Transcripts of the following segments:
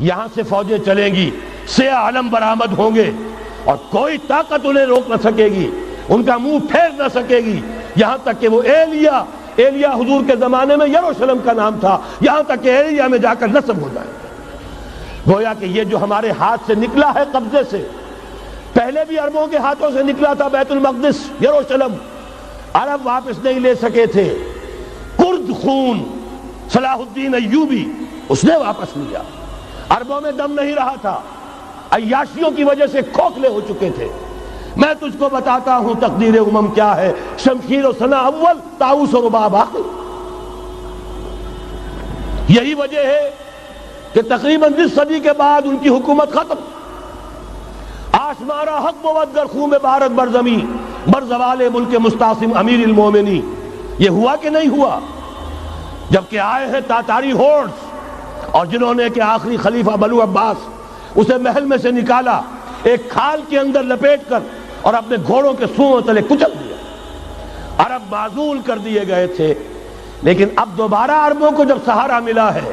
یہاں سے فوجیں چلیں گی، سیاہ علم برآمد ہوں گے اور کوئی طاقت انہیں روک نہ سکے گی، ان کا منہ پھیر نہ سکے گی، یہاں تک کہ وہ ایلیا حضور کے زمانے میں یروشلم کا نام تھا، یہاں تک کہ ایلیا میں جا کر نصب ہو جائے۔ گویا کہ یہ جو ہمارے ہاتھ سے نکلا ہے قبضے سے، پہلے بھی عربوں کے ہاتھوں سے نکلا تھا بیت المقدس، یروشلم، عرب واپس نہیں لے سکے تھے۔ کرد خون صلاح الدین ایوبی اس نے واپس لیا، عربوں میں دم نہیں رہا تھا، عیاشیوں کی وجہ سے کھوکھلے ہو چکے تھے۔ میں تجھ کو بتاتا ہوں تقدیر امم کیا ہے، شمشیر و سنا اول، طاؤس و رباب آخر۔ یہی وجہ ہے کہ تقریباً 20 صدی کے بعد ان کی حکومت ختم۔ آشمارا حق بود گر خون بارت بر زمین، بر زوال ملک مستعصم امیر المومنین۔ یہ ہوا کہ نہیں ہوا؟ جبکہ آئے ہیں تاتاری ہورڈز، اور جنہوں نے کہ آخری خلیفہ بنو عباس اسے محل میں سے نکالا، ایک کھال کے اندر لپیٹ کر اور اپنے گھوڑوں کے سوؤں تلے کچل دیا۔ عرب معزول کر دیے گئے تھے، لیکن اب دوبارہ عربوں کو جب سہارا ملا ہے،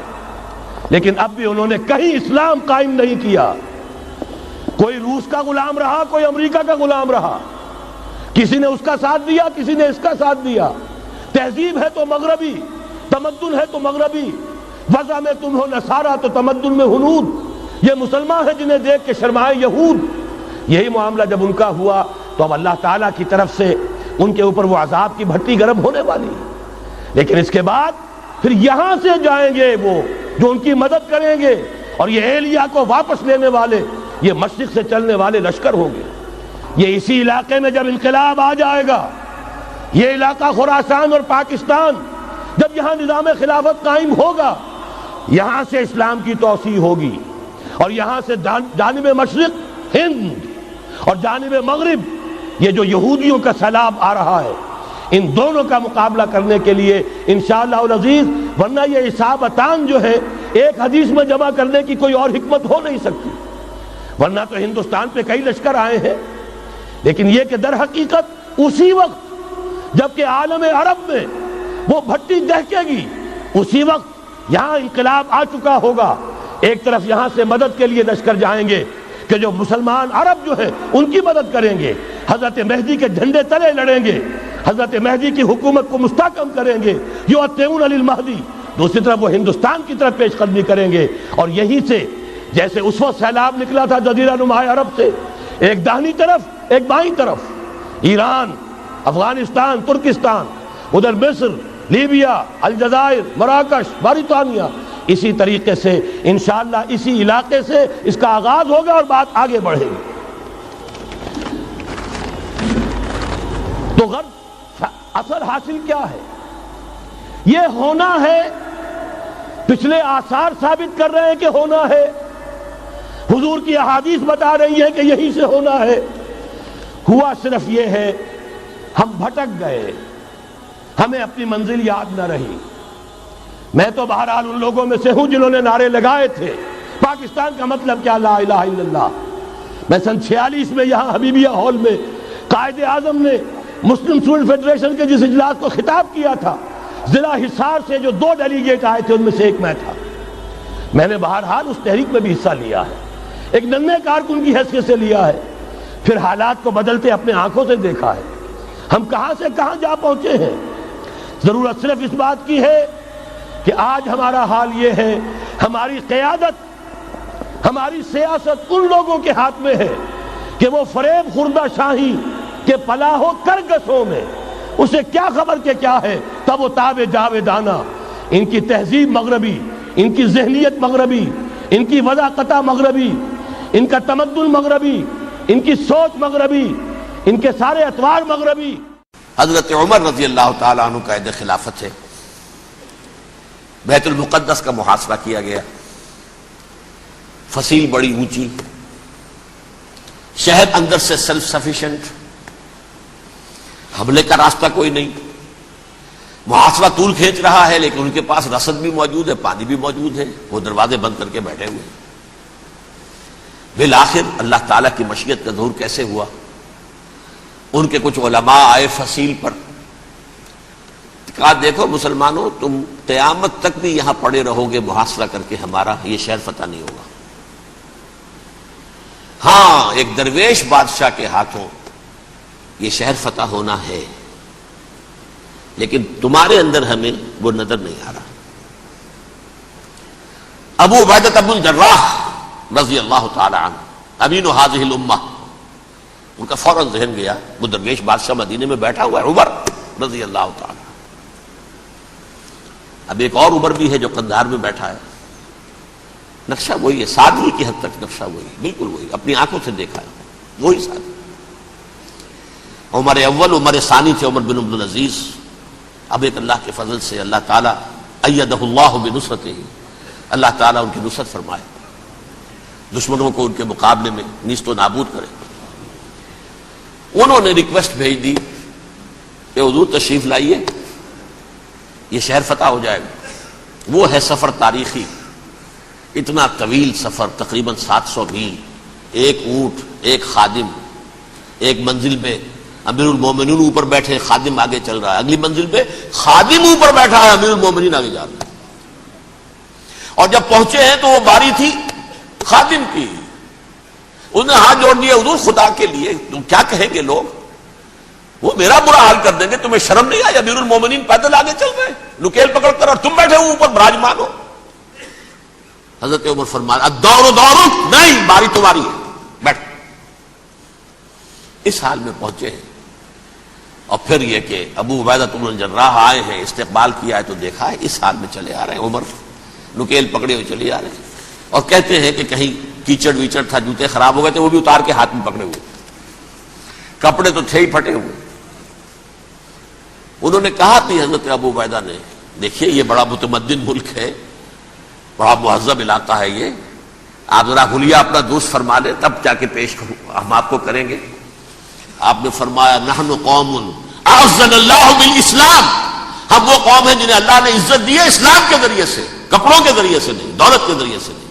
لیکن اب بھی انہوں نے کہیں اسلام قائم نہیں کیا۔ کوئی روس کا غلام رہا، کوئی امریکہ کا غلام رہا، کسی نے اس کا ساتھ دیا، کسی نے اس کا ساتھ دیا۔ تہذیب ہے تو مغربی، تمدن ہے تو مغربی، وضع میں تم ہو نصارہ تو تمدن میں ہنود، یہ مسلمان ہیں جنہیں دیکھ کے شرمائے یہود۔ یہی معاملہ جب ان کا ہوا تو اب اللہ تعالیٰ کی طرف سے ان کے اوپر وہ عذاب کی بھٹی گرم ہونے والی ہے۔ لیکن اس کے بعد پھر یہاں سے جائیں گے وہ جو ان کی مدد کریں گے، اور یہ ایلیا کو واپس لینے والے یہ مشرق سے چلنے والے لشکر ہوں گے۔ یہ اسی علاقے میں جب انقلاب آ جائے گا، یہ علاقہ خراسان اور پاکستان، جب یہاں نظام خلافت قائم ہوگا، یہاں سے اسلام کی توسیع ہوگی، اور یہاں سے جانب مشرق ہند اور جانب مغرب یہ جو یہودیوں کا سیلاب آ رہا ہے، ان دونوں کا مقابلہ کرنے کے لیے انشاءاللہ العزیز، ورنہ یہ اصابتان جو ہے ایک حدیث میں جمع کرنے کی کوئی اور حکمت ہو نہیں سکتی، ورنہ تو ہندوستان پہ کئی لشکر آئے ہیں۔ لیکن یہ کہ در حقیقت اسی وقت جب کہ عالم عرب میں وہ بھٹی دہکے گی، اسی وقت یہاں انقلاب آ چکا ہوگا۔ ایک طرف یہاں سے مدد کے لیے لشکر جائیں گے کہ جو مسلمان عرب جو ہیں ان کی مدد کریں گے، حضرت مہدی کے جھنڈے تلے لڑیں گے، حضرت مہدی کی حکومت کو مستحکم کریں گے، یؤتون للمہدی۔ دوسری طرف وہ ہندوستان کی طرف پیش قدمی کریں گے، اور یہیں سے جیسے اس وقت سیلاب نکلا تھا جزیرہ نما عرب سے، ایک داہنی طرف ایک بائیں طرف، ایران، افغانستان، ترکستان، ادھر مصر، لیبیا، الجزائر، مراکش، موریطانیہ، اسی طریقے سے انشاءاللہ اسی علاقے سے اس کا آغاز ہوگا اور بات آگے بڑھے گی۔ تو غرب اثر حاصل کیا ہے؟ یہ ہونا ہے، پچھلے آثار ثابت کر رہے ہیں کہ ہونا ہے، حضور کی احادیث بتا رہی ہے کہ یہی سے ہونا ہے۔ ہوا صرف یہ ہے ہم بھٹک گئے، ہمیں اپنی منزل یاد نہ رہی۔ میں تو بہرحال ان لوگوں میں سے ہوں جنہوں نے نعرے لگائے تھے پاکستان کا مطلب کیا، لا الہ الا اللہ۔ میں سن 46 میں یہاں حبیبیہ ہال میں قائد اعظم نے مسلم اسٹوڈنٹ فیڈریشن کے جس اجلاس کو خطاب کیا تھا، ضلع حصار سے جو 2 ڈیلیگیٹ آئے تھے ان میں سے ایک میں تھا۔ میں نے بہرحال اس تحریک میں بھی حصہ لیا ہے، ایک ننھے کارکن کی حیثیت سے لیا ہے، پھر حالات کو بدلتے اپنے آنکھوں سے دیکھا ہے، ہم کہاں سے کہاں جا پہنچے ہیں۔ ضرورت صرف اس بات کی ہے کہ آج ہمارا حال یہ ہے، ہماری قیادت، ہماری سیاست ان لوگوں کے ہاتھ میں ہے کہ وہ فریب خوردہ شاہی کے پلاح و کرگسوں میں اسے کیا خبر کہ کیا ہے، تب وہ تاب جاویدانہ، ان کی تہذیب مغربی، ان کی ذہنیت مغربی، ان کی وضاقتہ مغربی، ان کا تمدن مغربی، ان کی سوچ مغربی، ان کے سارے اطوار مغربی۔ حضرت عمر رضی اللہ تعالیٰ عنہ قائد خلافت ہے، بیت المقدس کا محاصرہ کیا گیا، فصیل بڑی اونچی، شہر اندر سے سیلف سفیشینٹ، حملے کا راستہ کوئی نہیں، محاصرہ طول کھینچ رہا ہے، لیکن ان کے پاس رسد بھی موجود ہے، پانی بھی موجود ہے، وہ دروازے بند کر کے بیٹھے ہوئے۔ بالآخر اللہ تعالیٰ کی مشیت کا ظہور کیسے ہوا؟ ان کے کچھ علماء آئے فصیل پر، کہا دیکھو مسلمانوں، تم قیامت تک بھی یہاں پڑے رہو گے محاصرہ کر کے، ہمارا یہ شہر فتح نہیں ہوگا۔ ہاں ایک درویش بادشاہ کے ہاتھوں یہ شہر فتح ہونا ہے، لیکن تمہارے اندر ہمیں وہ نظر نہیں آ رہا۔ ابو عبیدہ بن الجراح رضی اللہ تعالی عنہ امین هذه الامہ، ان کا فوراً ذہن گیا وہ درویش بادشاہ مدینے میں بیٹھا ہوا ہے عمر رضی اللہ تعالی۔ اب ایک اور عمر بھی ہے جو قندھار میں بیٹھا ہے، نقشہ وہی ہے، سادگی کی حد تک نقشہ وہی، بالکل وہی، اپنی آنکھوں سے دیکھا ہے وہی سادگی۔ عمر اول عمر ثانی تھے عمر بن عبدالعزیز۔ اب ایک اللہ کے فضل سے اللہ تعالیٰ ایدہ اللہ بنصرتہ، اللہ تعالیٰ ان کی نصرت فرمائے، دشمنوں کو ان کے مقابلے میں نیست و نابود کرے۔ انہوں نے ریکویسٹ بھیج دی کہ حضور تشریف لائیے، یہ شہر فتح ہو جائے گا۔ وہ ہے سفر تاریخی، اتنا طویل سفر، تقریباً 700 میل، ایک اونٹ، ایک خادم، ایک منزل پہ امیر المومنین اوپر بیٹھے، خادم آگے چل رہا ہے، اگلی منزل پہ خادم اوپر بیٹھا ہے، امیر المومنین آگے جا رہا ہے۔ اور جب پہنچے ہیں تو وہ باری تھی خادم کی، انہوں نے ہاتھ جوڑ دیا، حضور خدا کے لیے تم کیا کہیں گے لوگ، وہ میرا برا حال کر دیں گے، تمہیں شرم نہیں آئی؟ امیر المومنین پیدل آگے چل رہے نکیل پکڑ کر، اور تم بیٹھے ہو اوپر براجمان ہو۔ حضرت عمر فرمایا الدور دورک، نہیں، باری تمہاری ہے، بیٹھ۔ اس حال میں پہنچے ہیں، اور پھر یہ کہ ابو عبیدہ بن الجراح آئے ہیں، استقبال کیا ہے تو دیکھا ہے اس حال میں چلے آ رہے ہیں، عمر نکیل پکڑے ہوئے چلے آ رہے ہیں، اور کہتے ہیں کہ کہیں کیچڑ ویچڑ تھا، جوتے خراب ہو گئے تھے، وہ بھی اتار کے ہاتھ میں پکڑے ہوئے، کپڑے تو تھے ہی پھٹے ہوئے۔ انہوں نے کہا کہ حضرت ابو عبیدہ نے، دیکھیے یہ بڑا متمدن ملک ہے، بڑا مہذب علاقہ ہے یہ، آپ ذرا حلیہ اپنا درست فرما لیں تب جا کے پیش ہم آپ کو کریں گے۔ آپ نے فرمایا نحن قوم اعزنا اللہ بالاسلام، ہم وہ قوم ہیں جنہیں اللہ نے عزت دی ہے اسلام کے ذریعے سے، کپڑوں کے ذریعے سے نہیں، دولت کے ذریعے سے نہیں۔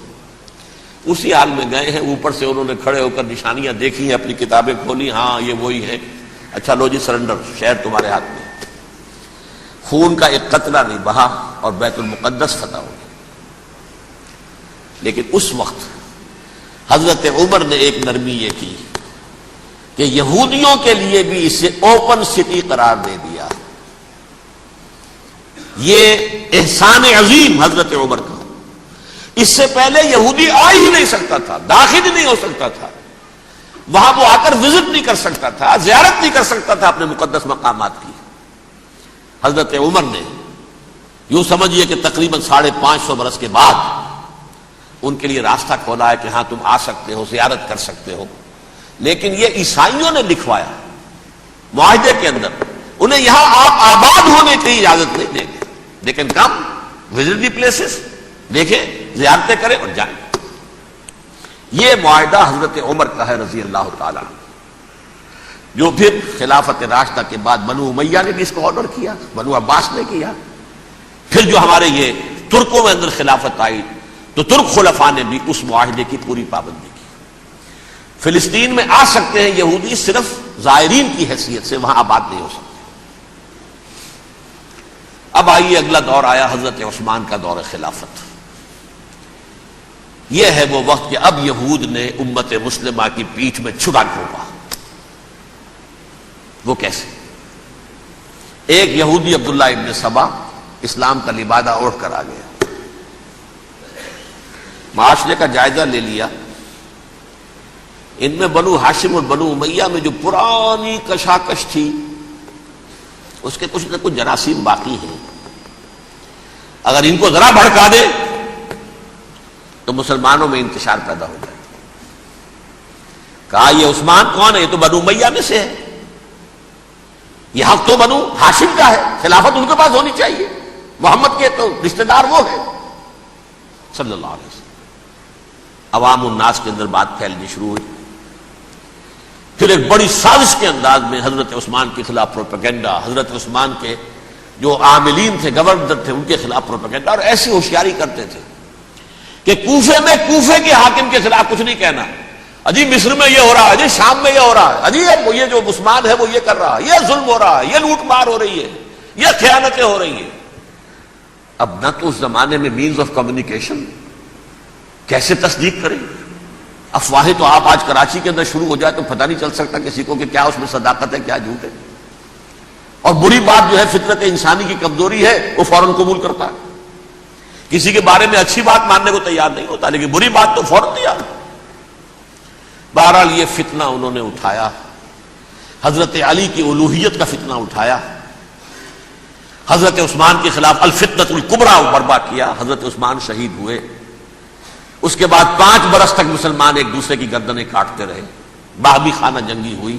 اسی حال میں گئے ہیں، اوپر سے انہوں نے کھڑے ہو کر نشانیاں دیکھی ہیں، اپنی کتابیں کھولی، ہاں یہ وہی ہے، اچھا لو جی سرنڈر، شہر تمہارے ہاتھ میں۔ خون کا ایک قطرہ نہیں بہا اور بیت المقدس فتح ہو گیا۔ لیکن اس وقت حضرت عمر نے ایک نرمی یہ کی کہ یہودیوں کے لیے بھی اسے اوپن سٹی قرار دے دیا۔ یہ احسان عظیم حضرت عمر کا، اس سے پہلے یہودی آ ہی نہیں سکتا تھا، داخل ہی نہیں ہو سکتا تھا، وہاں وہ آ کر وزٹ نہیں کر سکتا تھا، زیارت نہیں کر سکتا تھا اپنے مقدس مقامات کی۔ حضرت عمر نے یوں سمجھیے کہ تقریباً 550 برس کے بعد ان کے لیے راستہ کھولا ہے کہ ہاں تم آ سکتے ہو، زیارت کر سکتے ہو۔ لیکن یہ عیسائیوں نے لکھوایا معاہدے کے اندر، انہیں یہاں آپ آباد ہونے کی اجازت نہیں دیں گے، لیکن کم وزٹ دی پلیسز، دیکھیں، زیارتیں کریں اور جائیں۔ یہ معاہدہ حضرت عمر کا ہے رضی اللہ تعالیٰ، جو پھر خلافت راشدہ کے بعد بنو امیہ نے بھی اس کو آنر کیا، بنو عباس نے کیا، پھر جو ہمارے یہ ترکوں میں اندر خلافت آئی تو ترک خلفاء نے بھی اس معاہدے کی پوری پابندی کی۔ فلسطین میں آ سکتے ہیں یہودی صرف زائرین کی حیثیت سے، وہاں آباد نہیں ہو سکتے۔ اب آئیے اگلا دور آیا حضرت عثمان کا دور خلافت۔ یہ ہے وہ وقت کہ اب یہود نے امت مسلمہ کی پیٹھ میں چھڑا گھونپا۔ وہ کیسے؟ ایک یہودی عبداللہ ابن سبا اسلام کا لبادہ اوڑھ کر آ گیا، معاشرے کا جائزہ لے لیا، ان میں بنو ہاشم اور بنو امیہ میں جو پرانی کشاکش تھی اس کے کچھ نہ کچھ جراثیم باقی ہیں، اگر ان کو ذرا بھڑکا دے تو مسلمانوں میں انتشار پیدا ہو جائے۔ کہا یہ عثمان کون ہے؟ یہ تو بنو امیہ میں سے ہے، یہ حق تو بنو ہاشم کا ہے، خلافت ان کے پاس ہونی چاہیے، محمد کے تو رشتہ دار وہ ہے صلی اللہ علیہ وسلم۔ عوام الناس کے اندر بات پھیلنی شروع ہوئی، پھر ایک بڑی سازش کے انداز میں حضرت عثمان کے خلاف پروپیگنڈا، حضرت عثمان کے جو عاملین تھے، گورنر تھے، ان کے خلاف پروپیگنڈا، اور ایسی ہوشیاری کرتے تھے کہ کوفے میں کوفے کے حاکم کے خلاف کچھ نہیں کہنا، اجی مصر میں یہ ہو رہا ہے، اجی شام میں یہ ہو رہا ہے، اجی یہ جو عثمان ہے وہ یہ کر رہا ہے، یہ ظلم ہو رہا ہے، یہ لوٹ مار ہو رہی ہے، یہ خیانتیں ہو رہی ہیں۔ اب نہ تو اس زمانے میں مینز آف کمیونیکیشن، کیسے تصدیق کریں؟ افواہیں تو آپ آج کراچی کے اندر شروع ہو جائے تو پتہ نہیں چل سکتا کسی کو کہ کیا اس میں صداقت ہے کیا جھوٹ ہے. اور بری بات جو ہے فطرت انسانی کی کمزوری ہے وہ فوراً قبول کرتا ہے. کسی کے بارے میں اچھی بات ماننے کو تیار نہیں ہوتا لیکن بری بات تو فوراً تیار. بہرحال یہ فتنہ انہوں نے اٹھایا، حضرت علی کی الوہیت کا فتنہ اٹھایا، حضرت عثمان کے خلاف الفتنۃ الکبریٰ برپا کیا. حضرت عثمان شہید ہوئے. اس کے بعد 5 برس تک مسلمان ایک دوسرے کی گردنیں کاٹتے رہے. باہمی خانہ جنگی ہوئی.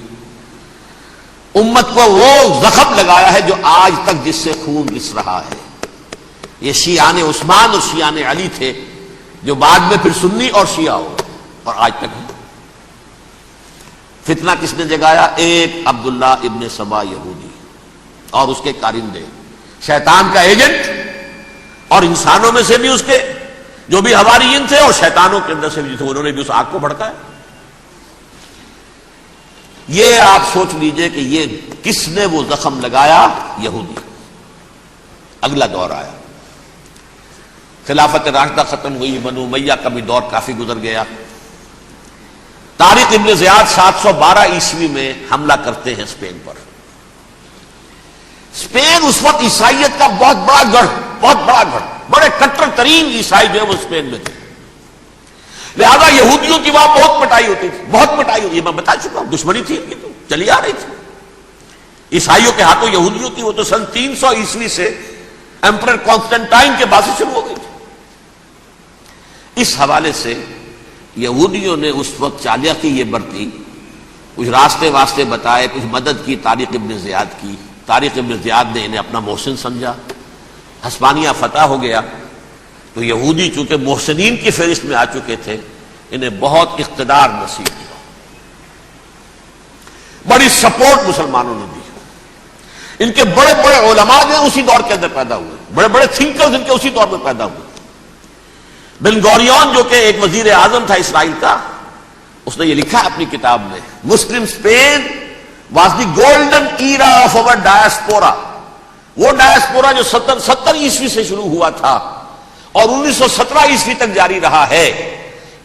امت کو وہ زخم لگایا ہے جو آج تک جس سے خون رس رہا ہے. یہ شیعان عثمان اور شیعان علی تھے جو بعد میں پھر سنی اور شیعہ ہو اور آج تک ہے. فتنہ کس نے جگایا؟ ایک عبداللہ ابن سبا یہودی اور اس کے کارندے، شیطان کا ایجنٹ، اور انسانوں میں سے بھی اس کے جو بھی حواریین تھے اور شیطانوں کے اندر سے بھی تھے، انہوں نے بھی اس آگ کو بھڑکایا. یہ آپ سوچ لیجئے کہ یہ کس نے وہ زخم لگایا؟ یہودی. اگلا دور آیا، خلافت راشدہ ختم ہوئی، بنو امیہ کا بھی دور کافی گزر گیا. طارق ابن زیاد 712 عیسوی میں حملہ کرتے ہیں اسپین پر. اسپین اس وقت عیسائیت کا بہت بڑا گڑھ، بڑے کٹر ترین عیسائی جو ہے وہ اسپین میں تھے. لہذا یہودیوں کی وہاں بہت پٹائی ہوتی تھی. یہ میں بتا چکا ہوں، دشمنی تھی ان کی تو چلی آ رہی تھی. عیسائیوں کے ہاتھوں یہودیوں کی وہ تو سن 300 عیسوی سے ایمپرر کانسٹنٹائن کے بعد سے شروع ہو گئی تھی. اس حوالے سے یہودیوں نے اس وقت چالاکی یہ برتی، کچھ راستے واسطے بتائے، کچھ مدد کی طارق ابن زیاد کی. طارق ابن زیاد نے انہیں اپنا محسن سمجھا. ہسپانیہ فتح ہو گیا تو یہودی چونکہ محسنین کی فہرست میں آ چکے تھے، انہیں بہت اقتدار نصیب ہوا. بڑی سپورٹ مسلمانوں نے دی. ان کے بڑے بڑے علماء جو اسی دور کے اندر پیدا ہوئے، بڑے بڑے تھنکرز ان کے اسی دور میں پیدا ہوئے. بن گوریون جو کہ ایک وزیر اعظم تھا اسرائیل کا، اس نے یہ لکھا اپنی کتاب میں، Muslim Spain was the golden era of our diaspora. وہ ڈائسپورا جو 70 عیسوی سے شروع ہوا تھا اور 1917 عیسوی تک جاری رہا ہے،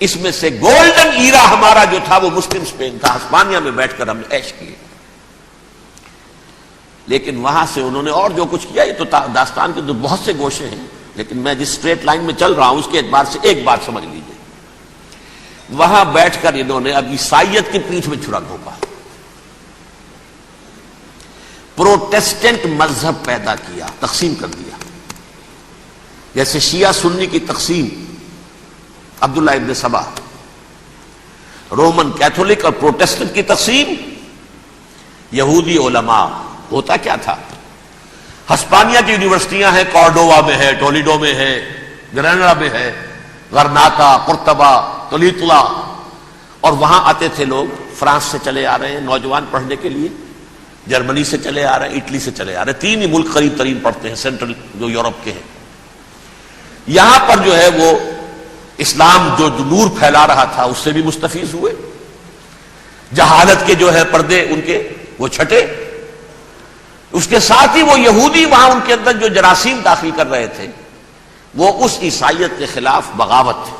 اس میں سے گولڈن ایرا ہمارا جو تھا وہ مسلم اسپین تھا. ہسپانیہ میں بیٹھ کر ہم نے عیش کیے. لیکن وہاں سے انہوں نے اور جو کچھ کیا، یہ تو داستان کے تو بہت سے گوشے ہیں، لیکن میں جس اسٹریٹ لائن میں چل رہا ہوں اس کے اعتبار سے ایک بات سمجھ لیجیے. وہاں بیٹھ کر انہوں نے اب عیسائیت کی پیٹھ میں چھرا گھونپا، پروٹیسٹنٹ مذہب پیدا کیا، تقسیم کر دیا. جیسے شیعہ سنی کی تقسیم، عبداللہ ابن سبا، رومن کیتھولک اور پروٹیسٹنٹ کی تقسیم، یہودی علماء. ہوتا کیا تھا؟ ہسپانیہ کی یونیورسٹیاں ہیں، کارڈووا میں ہے، ٹولیڈو میں ہے، گریناڈا میں ہے، غرناطہ، قرطبہ، تولیتلا، اور وہاں آتے تھے لوگ. فرانس سے چلے آ رہے ہیں نوجوان پڑھنے کے لیے، جرمنی سے چلے آ رہے ہیں، اٹلی سے چلے آ رہے ہیں. 3 ہی ملک قریب ترین پڑھتے ہیں سینٹرل جو یورپ کے ہیں. یہاں پر جو ہے وہ اسلام جو نور پھیلا رہا تھا اس سے بھی مستفیض ہوئے. جہالت کے جو ہے پردے ان کے وہ چھٹے. اس کے ساتھ ہی وہ یہودی وہاں ان کے اندر جو جراثیم داخل کر رہے تھے وہ اس عیسائیت کے خلاف بغاوت تھی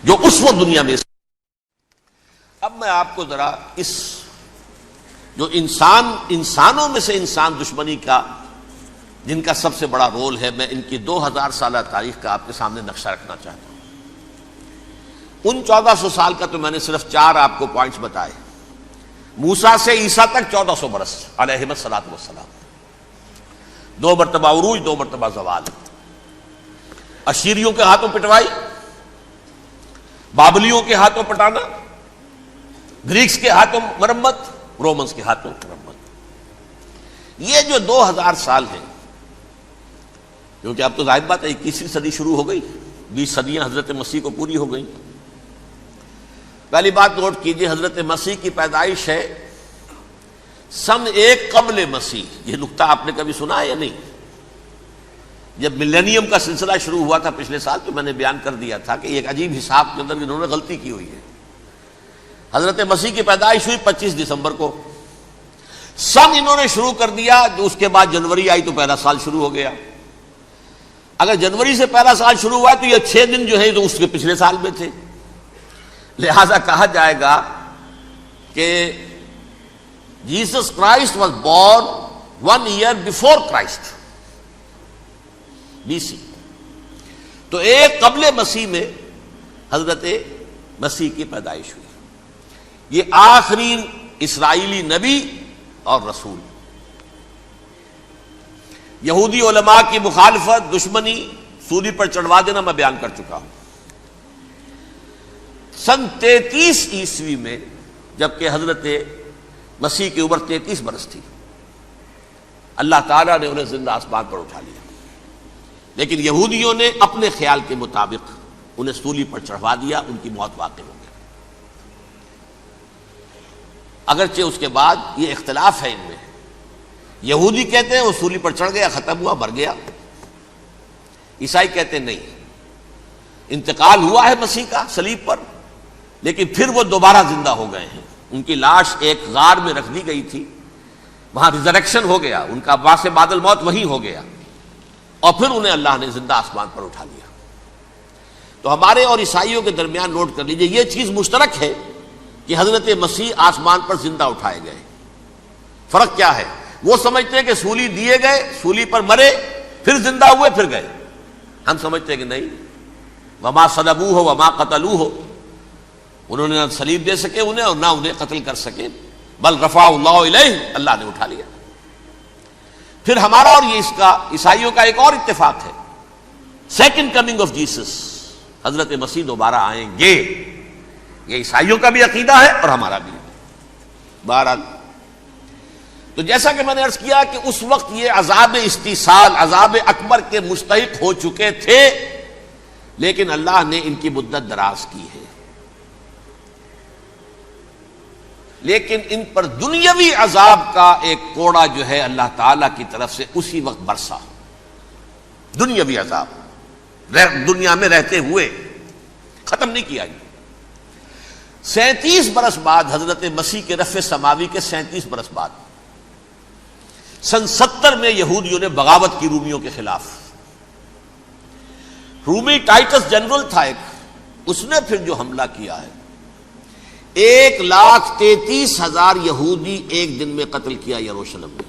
جو اس وقت دنیا میں. اب میں آپ کو ذرا اس جو انسانوں میں سے انسان دشمنی کا جن کا سب سے بڑا رول ہے، میں ان کی 2000 سالہ تاریخ کا آپ کے سامنے نقشہ رکھنا چاہتا ہوں. ان 1400 سال کا تو میں نے صرف 4 آپ کو پوائنٹس بتائے. موسیٰ سے عیسیٰ تک 1400 برس علیہ الصلوۃ والسلام. 2 مرتبہ عروج، 2 مرتبہ زوال. اشیریوں کے ہاتھوں پٹوائی، بابلیوں کے ہاتھوں پٹانا، گریکس کے ہاتھوں مرمت، رومنس کے ہاتھوں مرمت. یہ جو 2000 سال ہیں، کیونکہ اب تو ظاہر بات ہے 21ویں صدی شروع ہو گئی، 20 صدیاں حضرت مسیح کو پوری ہو گئی. پہلی بات نوٹ کیجئے، حضرت مسیح کی پیدائش ہے سن 1 قبل مسیح. یہ نقطہ آپ نے کبھی سنا ہے یا نہیں؟ جب ملینیم کا سلسلہ شروع ہوا تھا پچھلے سال تو میں نے بیان کر دیا تھا کہ ایک عجیب حساب کے اندر انہوں نے غلطی کی ہوئی ہے. حضرت مسیح کی پیدائش ہوئی 25 دسمبر کو. سن انہوں نے شروع کر دیا، اس کے بعد جنوری آئی تو پہلا سال شروع ہو گیا. اگر جنوری سے پہلا سال شروع ہوا تو یہ 6 دن جو ہے تو اس کے پچھلے سال میں تھے. لہذا کہا جائے گا کہ Jesus Christ was born 1 year before Christ, BC. تو ایک قبل مسیح میں حضرت مسیح کی پیدائش ہوئی. یہ آخری اسرائیلی نبی اور رسول. یہودی علماء کی مخالفت، دشمنی، سولی پر چڑھوا دینا میں بیان کر چکا ہوں. سن 33 عیسوی میں جبکہ حضرت مسیح کی عمر 33 برس تھی، اللہ تعالیٰ نے انہیں زندہ آسمان پر اٹھا لیا. لیکن یہودیوں نے اپنے خیال کے مطابق انہیں سولی پر چڑھوا دیا، ان کی موت واقع ہو گئی. اگرچہ اس کے بعد یہ اختلاف ہے ان میں. یہودی کہتے ہیں وہ سولی پر چڑھ گیا، ختم ہوا، مر گیا. عیسائی کہتے ہیں نہیں، انتقال ہوا ہے مسیح کا صلیب پر، لیکن پھر وہ دوبارہ زندہ ہو گئے ہیں. ان کی لاش ایک غار میں رکھ دی گئی تھی، وہاں ریزریکشن ہو گیا، ان کا باعث بعد الموت وہی ہو گیا، اور پھر انہیں اللہ نے زندہ آسمان پر اٹھا لیا. تو ہمارے اور عیسائیوں کے درمیان نوٹ کر لیجئے، یہ چیز مشترک ہے کہ حضرت مسیح آسمان پر زندہ اٹھائے گئے. فرق کیا ہے؟ وہ سمجھتے ہیں کہ سولی دیے گئے، سولی پر مرے، پھر زندہ ہوئے، پھر گئے. ہم سمجھتے ہیں کہ نہیں، وما صلبوہ وما قتلوہ، انہوں نے نہ صلیب دے سکے انہیں اور نہ انہیں قتل کر سکے، بل رفع اللہ الیہ، اللہ نے اٹھا لیا. پھر ہمارا اور یہ اس کا عیسائیوں کا ایک اور اتفاق ہے، سیکنڈ کمنگ آف جیسس، حضرت مسیح دوبارہ آئیں گے. یہ عیسائیوں کا بھی عقیدہ ہے اور ہمارا بھی. بہرحال تو جیسا کہ میں نے عرض کیا کہ اس وقت یہ عذاب استیصال، عذاب اکبر کے مستحق ہو چکے تھے، لیکن اللہ نے ان کی مدت دراز کی ہے. لیکن ان پر دنیاوی عذاب کا ایک کوڑا جو ہے اللہ تعالی کی طرف سے اسی وقت برسا. دنیاوی عذاب دنیا میں رہتے ہوئے ختم نہیں کیا. 37 برس بعد حضرت مسیح کے رفع سماوی کے 37 برس بعد سن 70 میں یہودیوں نے بغاوت کی رومیوں کے خلاف. رومی ٹائٹس جنرل تھا ایک، اس نے پھر جو حملہ کیا ہے، 1,33,000 یہودی ایک دن میں قتل کیا یروشلم میں،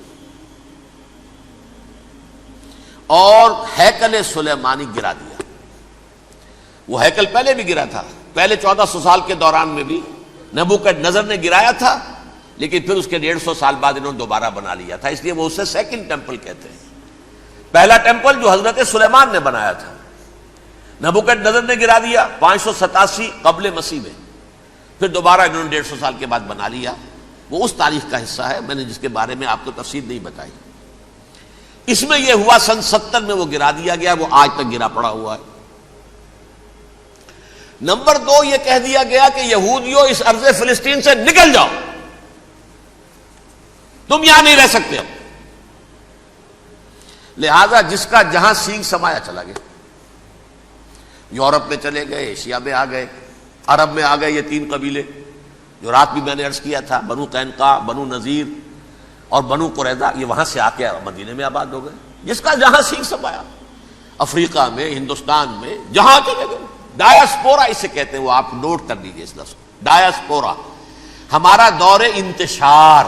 اور ہیکل سلیمانی گرا دیا. وہ ہیکل پہلے بھی گرا تھا، پہلے 1400 سال کے دوران میں بھی نبوکڈنضر نے گرایا تھا، لیکن پھر اس کے 150 سال بعد انہوں نے دوبارہ بنا لیا تھا، اس لیے وہ اسے سیکنڈ ٹیمپل کہتے ہیں. پہلا ٹیمپل جو حضرت سلیمان نے بنایا تھا، نبوکڈنضر نے گرا دیا 587 قبل مسیح میں، پھر دوبارہ انہوں نے 150 سال کے بعد بنا لیا. وہ اس تاریخ کا حصہ ہے، میں نے جس کے بارے میں آپ کو تفصیل نہیں بتائی. اس میں یہ ہوا سن 70 میں وہ گرا دیا گیا، وہ آج تک گرا پڑا ہوا ہے. نمبر 2 یہ کہہ دیا گیا کہ یہودیوں اس ارض فلسطین سے نکل جاؤ، تم یہاں نہیں رہ سکتے ہو. لہذا جس کا جہاں سینگ سمایا چلا گیا. یورپ میں چلے گئے، ایشیا میں آ گئے، عرب میں آ گئے. یہ 3 قبیلے جو رات بھی میں نے عرض کیا تھا، بنو قینقاع، بنو نذیر اور بنو قریظہ، یہ وہاں سے آ کے مدینے میں آباد ہو گئے. جس کا جہاں سینگ سمایا، افریقہ میں، ہندوستان میں، جہاں چلے گئے. ڈایاسپورا اسے کہتے ہیں، وہ آپ نوٹ کر لیجیے اس لفظ کو، ڈایاسپورا. ہمارا دور انتشار،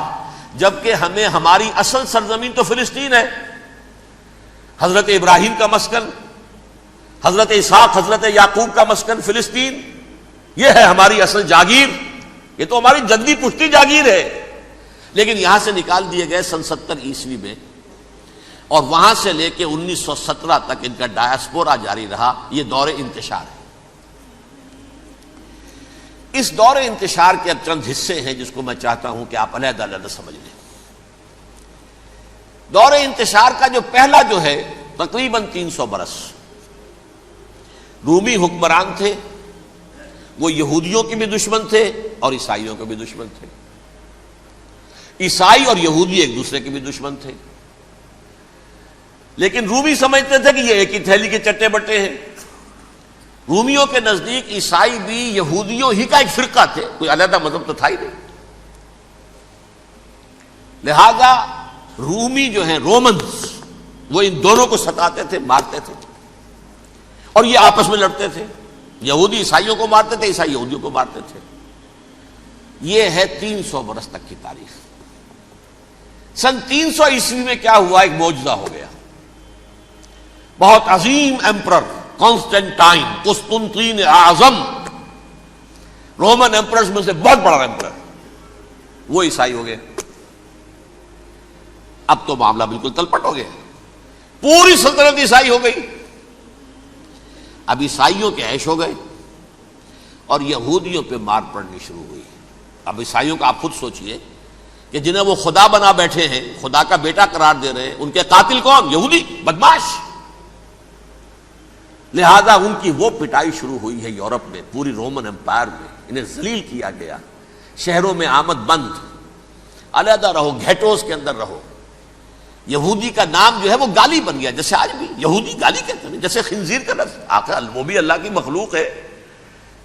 جبکہ ہمیں ہماری اصل سرزمین تو فلسطین ہے، حضرت ابراہیم کا مسکن، حضرت اسحاق، حضرت یعقوب کا مسکن فلسطین، یہ ہے ہماری اصل جاگیر، یہ تو ہماری جدی پشتی جاگیر ہے. لیکن یہاں سے نکال دیے گئے سن 70 عیسوی میں، اور وہاں سے لے کے 1917 تک ان کا ڈایاسپورا جاری رہا. یہ دور انتشار ہے. اس دور انتشار کے اب چند حصے ہیں جس کو میں چاہتا ہوں کہ آپ علیحدہ علیحدہ سمجھ لیں. دور انتشار کا جو پہلا جو ہے تقریباً 300 برس رومی حکمران تھے. وہ یہودیوں کے بھی دشمن تھے اور عیسائیوں کے بھی دشمن تھے. عیسائی اور یہودی ایک دوسرے کے بھی دشمن تھے، لیکن رومی سمجھتے تھے کہ یہ ایک ہی تھیلی کے چٹے بٹے ہیں. رومیوں کے نزدیک عیسائی بھی یہودیوں ہی کا ایک فرقہ تھے، کوئی علیحدہ مذہب تو تھا ہی نہیں. لہذا رومی جو ہیں رومنز، وہ ان دونوں کو ستاتے تھے، مارتے تھے، اور یہ آپس میں لڑتے تھے. یہودی عیسائیوں کو مارتے تھے، عیسائی یہودیوں کو مارتے تھے. یہ ہے 300 برس تک کی تاریخ. سن 300 عیسوی میں کیا ہوا؟ ایک معجزہ ہو گیا. بہت عظیم ایمپرر کانسٹینٹائن، قسطنطین اعظم، رومن ایمپررز میں سے بہت بڑا ایمپرر، وہ عیسائی ہو گئے. اب تو معاملہ بالکل تلپٹ ہو گیا، پوری سلطنت عیسائی ہو گئی. اب عیسائیوں کے عیش ہو گئے اور یہودیوں پہ مار پڑنی شروع ہوئی. اب عیسائیوں کا آپ خود سوچئے کہ جنہیں وہ خدا بنا بیٹھے ہیں، خدا کا بیٹا قرار دے رہے ہیں، ان کے قاتل کون؟ یہودی بدماش. لہذا ان کی وہ پٹائی شروع ہوئی ہے یورپ میں، پوری رومن امپائر میں. انہیں ذلیل کیا گیا، شہروں میں آمد بند، علیحدہ رہو، گھیٹوز کے اندر رہو. یہودی کا نام جو ہے وہ گالی بن گیا، جیسے آج بھی یہودی گالی کہتے ہیں، جیسے خنزیر کا لفظ. آخر وہ بھی اللہ کی مخلوق ہے،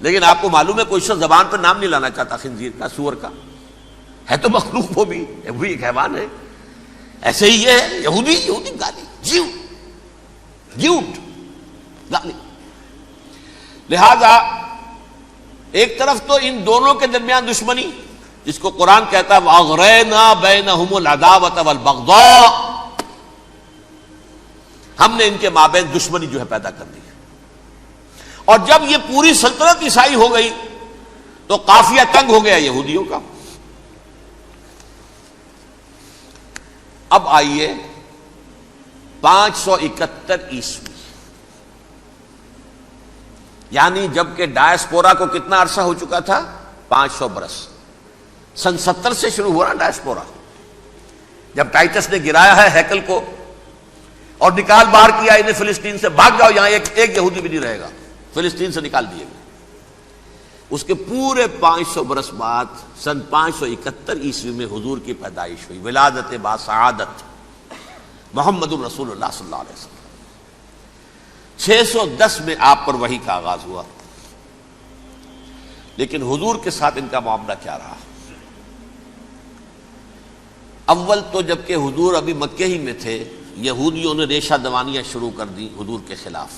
لیکن آپ کو معلوم ہے کوئی شخص زبان پہ نام نہیں لانا چاہتا خنزیر کا، سور کا. ہے تو مخلوق وہ بھی ایک حیوان ہے. ایسے ہی یہ ہے یہودی گالی، جیوٹ گالی. لہذا ایک طرف تو ان دونوں کے درمیان دشمنی، جس کو قرآن کہتا ہے وَأَغْرَيْنَا بَيْنَهُمُ الْعَدَاوَةَ وَالْبَغْضَاءَ، ہم نے ان کے مابین دشمنی جو ہے پیدا کر دی. اور جب یہ پوری سلطنت عیسائی ہو گئی تو قافیہ تنگ ہو گیا یہودیوں کا. اب آئیے 571 عیسوی، یعنی جبکہ ڈائسپورا کو کتنا عرصہ ہو چکا تھا؟ 500 برس. سن 70 سے شروع ہوا نا ڈائسپورا، جب ٹائٹس نے گرایا ہے ہیکل کو اور نکال باہر کیا انہیں فلسطین سے. بھاگ جاؤ، یہاں ایک یہودی بھی نہیں رہے گا. فلسطین سے نکال دیے گئے. اس کے پورے 500 برس بعد سن 571 عیسوی میں حضور کی پیدائش ہوئی، ولادت باسعادت محمد الرسول اللہ صلی اللہ علیہ وسلم. 610 میں آپ پر وحی کا آغاز ہوا. لیکن حضور کے ساتھ ان کا معاملہ کیا رہا؟ اول تو جبکہ حضور ابھی مکے ہی میں تھے، یہودیوں نے ریشہ دوانیاں شروع کر دی حضور کے خلاف.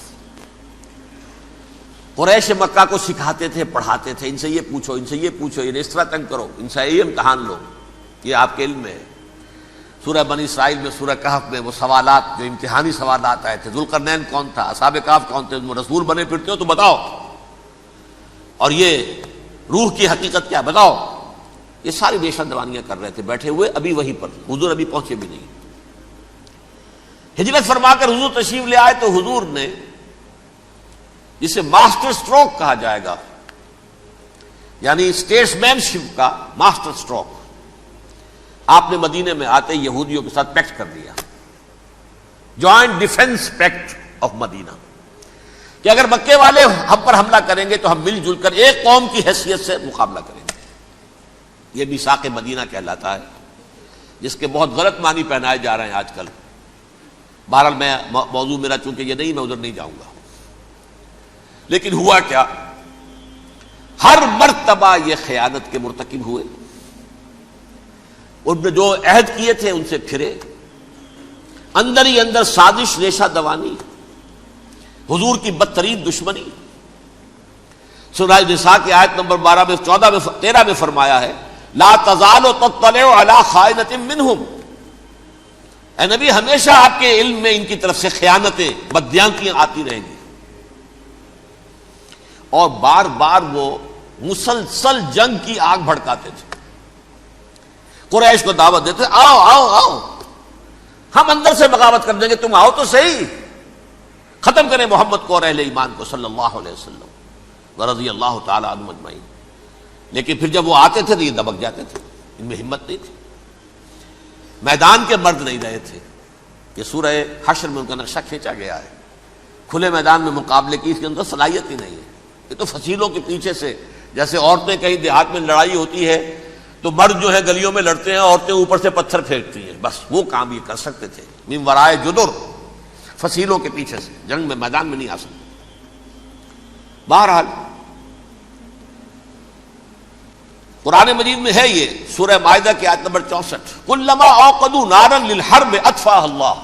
قریش مکہ کو سکھاتے تھے، پڑھاتے تھے، ان سے یہ پوچھو، ان سے یہ پوچھو، انہیں اس طرح تنگ کرو، ان سے یہ امتحان لو، یہ آپ کے علم میں ہے. سورہ بنی اسرائیل میں، سورہ کہف میں وہ سوالات جو امتحانی سوالات آئے تھے، ذوالقرنین کون تھا، اصحاب کہف کون تھے، تم رسول بنے پھرتے ہو تو بتاؤ، اور یہ روح کی حقیقت کیا بتاؤ. یہ ساری ریشہ دوانیاں کر رہے تھے بیٹھے ہوئے ابھی وہیں پر. حضور ابھی پہنچے بھی نہیں. ہجرت فرما کر حضور تشریف لے آئے تو حضور نے، جسے ماسٹر سٹروک کہا جائے گا، یعنی اسٹیٹس مین شپ کا ماسٹر سٹروک، آپ نے مدینے میں آتے یہودیوں کے ساتھ پیکٹ کر دیا، جوائنٹ ڈیفنس پیکٹ آف مدینہ، کہ اگر مکے والے ہم پر حملہ کریں گے تو ہم مل جل کر ایک قوم کی حیثیت سے مقابلہ کریں گے. یہ میثاق مدینہ کہلاتا ہے، جس کے بہت غلط معنی پہنائے جا رہے ہیں آج کل. بہرحال میں موضوع میرا چونکہ یہ نہیں، میں ادھر نہیں جاؤں گا. لیکن ہوا کیا؟ ہر مرتبہ یہ خیانت کے مرتکب ہوئے. ان نے جو عہد کیے تھے ان سے پھرے، اندر ہی اندر سازش، ریشہ دوانی، حضور کی بدترین دشمنی. سورہ نساء کی آیت نمبر 12 میں 14 میں 13 میں فرمایا ہے لا تزال تطلع علی خائنۃ منہم. اے نبی، ہمیشہ آپ کے علم میں ان کی طرف سے خیانتیں، بددیانتیاں آتی رہیں گی. اور بار بار وہ مسلسل جنگ کی آگ بھڑکاتے تھے. قریش کو دعوت دیتے، آؤ آؤ آؤ، ہم اندر سے بغاوت کر دیں گے، تم آؤ تو صحیح، ختم کریں محمد کو اور اہل ایمان کو صلی اللہ علیہ وسلم ورضی اللہ تعالی عنہم اجمعین. لیکن پھر جب وہ آتے تھے تو یہ دبک جاتے تھے، ان میں ہمت نہیں تھی. میدان کے مرد نہیں رہے تھے. یہ سورہ حشر میں ان کا نقشہ کھینچا گیا ہے. کھلے میدان میں مقابلے کی اس کے اندر صلاحیت ہی نہیں ہے. یہ تو فصیلوں کے پیچھے سے، جیسے عورتیں کہیں دیہات میں لڑائی ہوتی ہے تو مرد جو ہے گلیوں میں لڑتے ہیں، عورتیں اوپر سے پتھر پھینکتی ہیں، بس وہ کام یہ کر سکتے تھے. من ورائے جدر، فصیلوں کے پیچھے سے، جنگ میں میدان میں نہیں آ سکتے. بہرحال قرآن مجید میں ہے یہ سورہ مائدہ کی آیت نمبر 64، کلما اوقدوا نارا للحرب اطفاها اللہ.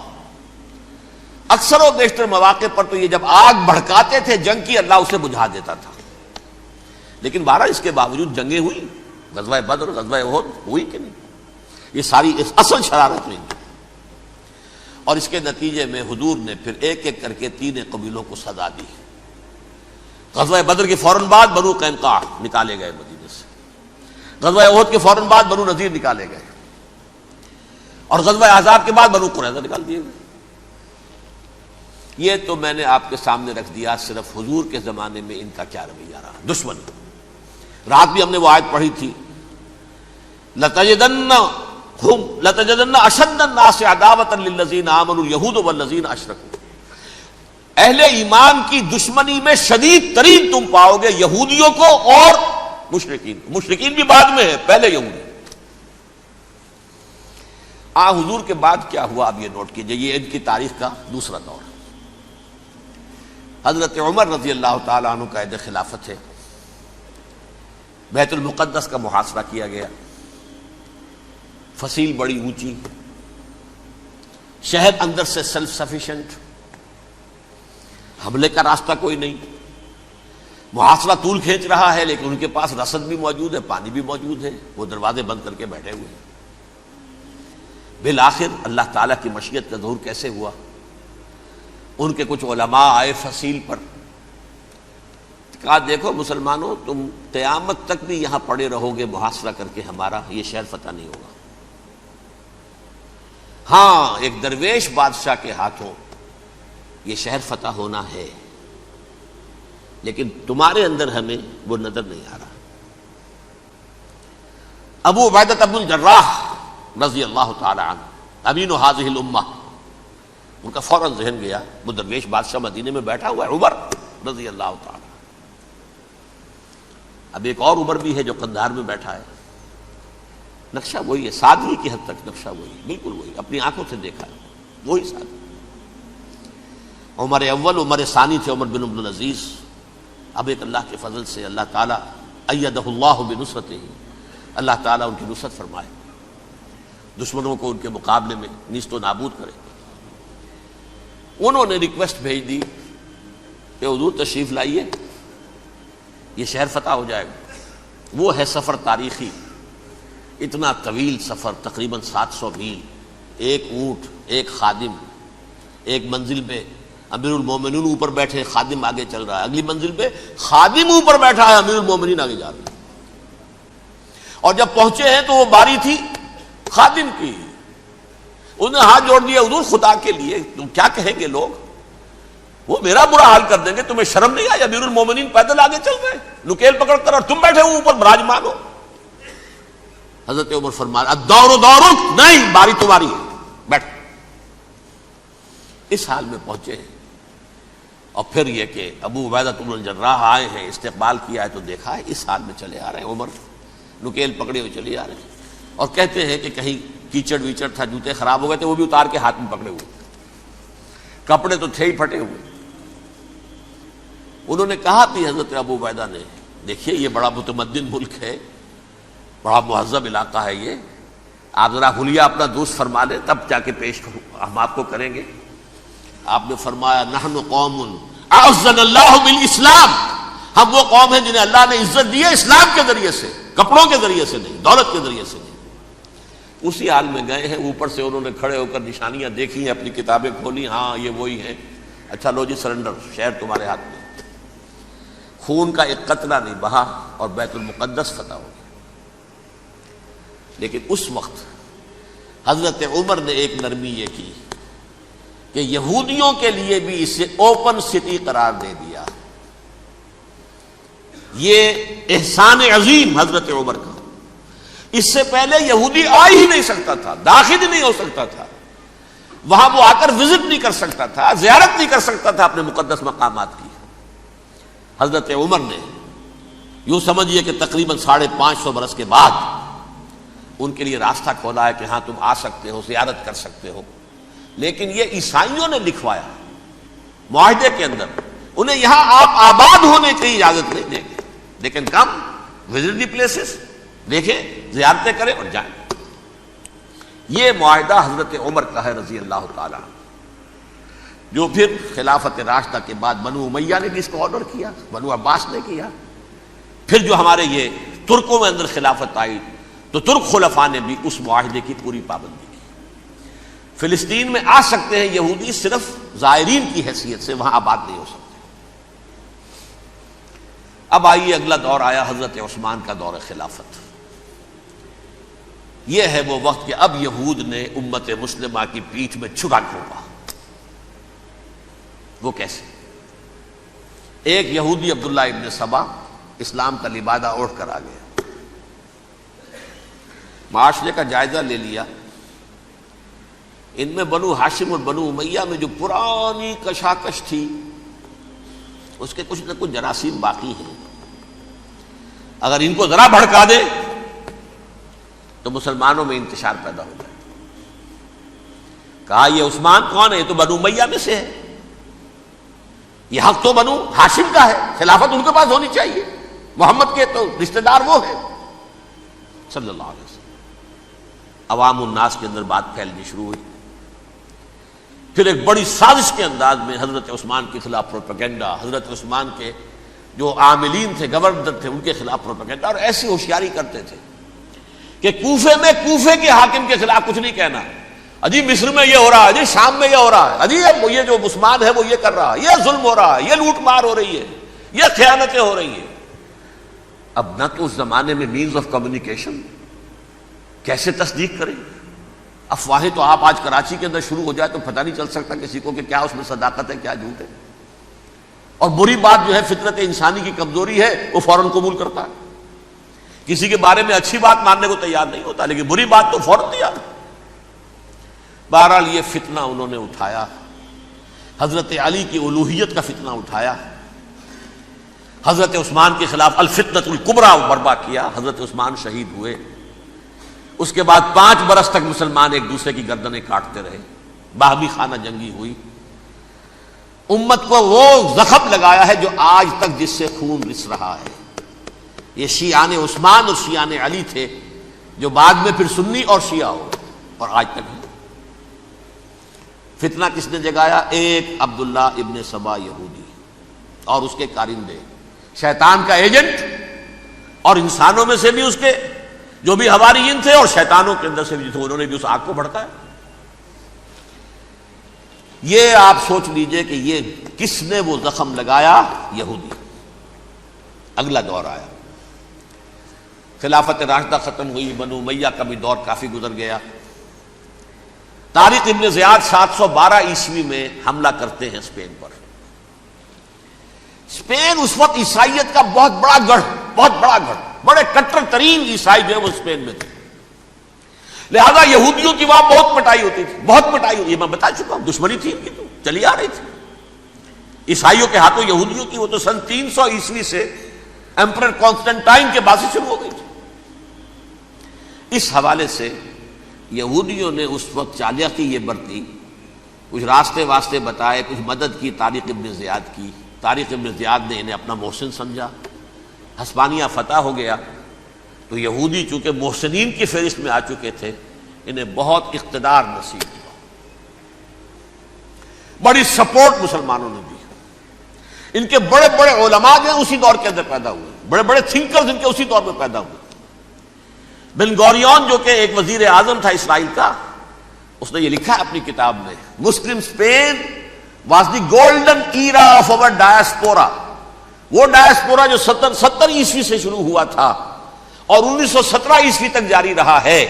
اکثر و بیشتر مواقع پر تو یہ جب آگ بھڑکاتے تھے جنگ کی، اللہ اسے بجھا دیتا تھا. لیکن بہرحال اس کے باوجود جنگیں ہوئی، غزوہ بدر، غزوہ احد ہوئی کہ نہیں؟ یہ ساری اصل شرارت ہوئی. اور اس کے نتیجے میں حضور نے پھر ایک ایک کر کے 3 قبیلوں کو سزا دی. غزوہ بدر کے فوراً بعد بنو قینقاع نکالے گئے مدینے سے، غزوہ احد کے فوراً بعد بنو نذیر نکالے گئے، اور غزوہ احزاب کے بعد بنو قریظہ نکال دیے گئے. یہ تو میں نے آپ کے سامنے رکھ دیا صرف حضور کے زمانے میں ان کا کیا رویہ رہا. دشمن، رات بھی ہم نے وہ آیت پڑھی تھی، لَتَجِدَنَّ أَشَدَّ النَّاسِ عَدَاوَةً لِلَّذِينَ آمَنُوا الْيَهُودُ وَالَّذِينَ أَشْرَكُوا. اہل ایمان کی دشمنی میں شدید ترین تم پاؤ گے یہودیوں کو اور مشرکین کو. مشرکین بھی بعد میں ہے، پہلے یہودی. حضور کے بعد کیا ہوا اب یہ نوٹ کیجئے، یہ ان کی تاریخ کا دوسرا دور. حضرت عمر رضی اللہ تعالیٰ عنہ کا عہد خلافت ہے. بیت المقدس کا محاصرہ کیا گیا، فصیل بڑی اونچی، شہر اندر سے سیلف سفیشینٹ، حملے کا راستہ کوئی نہیں. محاصرہ طول کھینچ رہا ہے لیکن ان کے پاس رسد بھی موجود ہے، پانی بھی موجود ہے، وہ دروازے بند کر کے بیٹھے ہوئے ہیں. بالآخر اللہ تعالیٰ کی مشیت کا ظہور کیسے ہوا؟ ان کے کچھ علماء آئے فصیل پر، کہا دیکھو مسلمانوں، تم قیامت تک بھی یہاں پڑے رہو گے محاصرہ کر کے ہمارا، یہ شہر فتح نہیں ہوگا. ہاں ایک درویش بادشاہ کے ہاتھوں یہ شہر فتح ہونا ہے، لیکن تمہارے اندر ہمیں وہ نظر نہیں آ رہا. ابو عبیدہ بن الجراح رضی اللہ تعالی عنہ، امین هذه الامہ، ان کا فوراً ذہن گیا وہ درویش بادشاہ مدینے میں بیٹھا ہوا ہے عمر رضی اللہ تعالی. اب ایک اور عمر بھی ہے جو قندھار میں بیٹھا ہے. نقشہ وہی ہے، سادگی کی حد تک نقشہ وہی ہے، بالکل وہی، اپنی آنکھوں سے دیکھا ہے وہی سادگی. عمر اول عمر ثانی تھے عمر بن عبد العزیز. اب ایک اللہ کے فضل سے اللہ تعالیٰ ایدہ اللہ بنصرتہ، اللہ تعالیٰ ان کی نصرت فرمائے، دشمنوں کو ان کے مقابلے میں نیست و نابود کرے. انہوں نے ریکویسٹ بھیج دی کہ حضور تشریف لائیے، یہ شہر فتح ہو جائے گا. وہ ہے سفر تاریخی، اتنا طویل سفر، تقریباً 700 میل، ایک اونٹ، ایک خادم، ایک منزل پہ امیر المومنین اوپر بیٹھے، خادم آگے چل رہا ہے، اگلی منزل پہ خادم اوپر بیٹھا ہے، امیر المومنین آگے جا رہے ہیں. اور جب پہنچے ہیں تو وہ باری تھی خادم کی. انہوں نے ہاتھ جوڑ دیا، حضور خدا کے لیے تم کیا کہیں گے لوگ، وہ میرا برا حال کر دیں گے، تمہیں شرم نہیں آئی؟ امیر المومنین پیدل آگے چل رہے ہیں نکیل پکڑ کر، اور تم بیٹھے ہو اوپر براجمان ہو. حضرت عمر فرمایا الدور دورک، نہیں باری تمہاری ہے، بیٹھ. اس حال میں پہنچے ہیں. اور پھر یہ کہ ابو عبیدہ بن الجراح آئے ہیں، استقبال کیا ہے تو دیکھا ہے اس حال میں چلے آ رہے ہیں. عمر نکیل پکڑے ہوئے چلے آ رہے ہیں، اور کہتے ہیں کہ کہیں کیچڑ ویچڑ تھا، جوتے خراب ہو گئے تھے، وہ بھی اتار کے ہاتھ میں پکڑے ہوئے، کپڑے تو تھے ہی پھٹے ہوئے. انہوں نے کہا بھی حضرت ابو عبیدہ نے، دیکھیے یہ بڑا متمدن ملک ہے، بڑا مہذب علاقہ ہے، یہ آپ ذرا حلیہ اپنا دوست فرما لیں تب جا کے پیش ہم آپ کو کریں گے. آپ نے فرمایا نحن قوم اعزنا اللہ بالاسلام، ہم وہ قوم ہیں جنہیں اللہ نے عزت دی ہے اسلام کے ذریعے سے، کپڑوں کے ذریعے سے نہیں، دولت کے ذریعے سے نہیں. اسی حال میں گئے ہیں. اوپر سے انہوں نے کھڑے ہو کر نشانیاں دیکھی ہیں، اپنی کتابیں کھولی، ہاں یہ وہی ہیں. اچھا لو جی سرنڈر، شہر تمہارے ہاتھ میں. خون کا ایک قطرہ نہیں بہا اور بیت المقدس فتح ہو گیا. لیکن اس وقت حضرت عمر نے ایک نرمی یہ کی کہ یہودیوں کے لیے بھی اسے اوپن سٹی قرار دے دیا. یہ احسان عظیم حضرت عمر کا. اس سے پہلے یہودی آ ہی نہیں سکتا تھا، داخل ہی نہیں ہو سکتا تھا، وہاں وہ آ کر وزٹ نہیں کر سکتا تھا، زیارت نہیں کر سکتا تھا اپنے مقدس مقامات کی. حضرت عمر نے یوں سمجھیے کہ تقریباً 550 برس کے بعد ان کے لیے راستہ کھولا ہے کہ ہاں تم آ سکتے ہو، زیارت کر سکتے ہو. لیکن یہ عیسائیوں نے لکھوایا معاہدے کے اندر، انہیں یہاں آپ آباد ہونے کی اجازت نہیں دیں گے، لیکن کم وزٹ دی پلیسز، دیکھیں زیارتیں کریں اور جائیں. یہ معاہدہ حضرت عمر کا ہے رضی اللہ تعالیٰ. جو پھر خلافت راشدہ کے بعد بنو امیہ نے بھی اس کو آرڈر کیا، بنو عباس نے کیا. پھر جو ہمارے یہ ترکوں میں اندر خلافت آئی تو ترک خلفاء نے بھی اس معاہدے کی پوری پابندی کی. فلسطین میں آ سکتے ہیں یہودی صرف زائرین کی حیثیت سے، وہاں آباد نہیں ہو سکتے. اب آئیے اگلا دور آیا حضرت عثمان کا دور خلافت. یہ ہے وہ وقت کہ اب یہود نے امت مسلمہ کی پیٹھ میں چھرا گھونپا. وہ کیسے؟ ایک یہودی عبداللہ ابن سبا اسلام کا لبادہ اوڑھ کر آ گیا، معاشرے کا جائزہ لے لیا. ان میں بنو ہاشم اور بنو امیہ میں جو پرانی کشاکش تھی اس کے کچھ نہ کچھ جراثیم باقی ہیں. اگر ان کو ذرا بھڑکا دے تو مسلمانوں میں انتشار پیدا ہو جائے. کہا یہ عثمان کون ہے؟ یہ تو بنو امیہ میں سے ہے، یہ حق تو بنو ہاشم کا ہے، خلافت ان کے پاس ہونی چاہیے، محمد کے تو رشتہ دار وہ ہے صلی اللہ علیہ وسلم. عوام الناس کے اندر بات پھیلنی شروع ہوئی. پھر ایک بڑی سازش کے انداز میں حضرت عثمان کے خلاف پروپیگنڈا، حضرت عثمان کے جو عاملین تھے، گورنر تھے، ان کے خلاف پروپیگنڈا، اور ایسی ہوشیاری کرتے تھے کہ کوفے میں کوفے کے حاکم کے خلاف کچھ نہیں کہنا. اجی مصر میں یہ ہو رہا ہے، اجی شام میں یہ ہو رہا ہے، اجی یہ جو عثمان ہے وہ یہ کر رہا ہے، یہ ظلم ہو رہا ہے، یہ لوٹ مار ہو رہی ہے، یہ خیانتیں ہو رہی ہیں. اب نہ تو اس زمانے میں مینز آف کمیونیکیشن، کیسے تصدیق کریں؟ افواہیں تو آپ آج کراچی کے اندر شروع ہو جائے تو پتہ نہیں چل سکتا کسی کو کہ کیا اس میں صداقت ہے کیا جھوٹ ہے. اور بری بات جو ہے فطرت انسانی کی کمزوری ہے، وہ فوراً قبول کرتا ہے. کسی کے بارے میں اچھی بات ماننے کو تیار نہیں ہوتا، لیکن بری بات تو فوراً تیار. بہرحال یہ فتنہ انہوں نے اٹھایا، حضرت علی کی الوہیت کا فتنہ اٹھایا، حضرت عثمان کے خلاف الفتنۃ الکبریٰ برپا کیا. حضرت عثمان شہید ہوئے. اس کے بعد 5 برس تک مسلمان ایک دوسرے کی گردنیں کاٹتے رہے، باہمی خانہ جنگی ہوئی. امت کو وہ زخم لگایا ہے جو آج تک جس سے خون رس رہا ہے. یہ شیعان عثمان اور شیعان علی تھے جو بعد میں پھر سنی اور شیعہ ہو، اور آج تک ہے. فتنہ کس نے جگایا؟ ایک عبداللہ ابن سبا یہودی اور اس کے کارندے، شیطان کا ایجنٹ، اور انسانوں میں سے بھی اس کے جو بھی حواریین تھے اور شیطانوں کے اندر سے بھی تھے، انہوں نے بھی اس آگ کو بھڑکایا. یہ آپ سوچ لیجئے کہ یہ کس نے وہ زخم لگایا؟ یہودی. اگلا دور آیا، خلافت راشدہ ختم ہوئی، بنو امیہ کا بھی دور کافی گزر گیا. طارق ابن زیاد 712 عیسوی میں حملہ کرتے ہیں اسپین پر. اسپین اس وقت عیسائیت کا بہت بڑا گڑھ، بڑے کٹر ترین عیسائی جو ہے وہ اسپین میں تھے. لہذا یہودیوں کی وہاں بہت پٹائی ہوتی تھی، بہت پٹائی ہوتی. یہ میں بتا چکا ہوں، دشمنی تھی ان کی تو چلی آ رہی تھی عیسائیوں کے ہاتھوں یہودیوں کی. وہ تو سن 300 عیسوی سے ایمپرر کانسٹنٹائن کے بعد سے شروع ہو گئی تھی. اس حوالے سے یہودیوں نے اس وقت چالاکی یہ برتی، کچھ راستے واسطے بتائے، کچھ مدد کی طارق ابن زیاد کی. طارق ابن زیاد نے انہیں اپنا محسن سمجھا. ہسپانیہ فتح ہو گیا تو یہودی چونکہ محسنین کی فہرست میں آ چکے تھے، انہیں بہت اقتدار نصیب ہوا، بڑی سپورٹ مسلمانوں نے دی. ان کے بڑے بڑے علماء جو ہیں اسی دور کے اندر پیدا ہوئے، بڑے بڑے تھنکرز ان کے اسی دور میں پیدا ہوئے. بن گوریون جو کہ ایک وزیر اعظم تھا اسرائیل کا، اس نے یہ لکھا ہے اپنی کتاب میں، Muslim Spain was the golden era of our diaspora. وہ ڈائسپورا جو 70 عیسوی سے شروع ہوا تھا اور 1917 عیسوی تک جاری رہا ہے،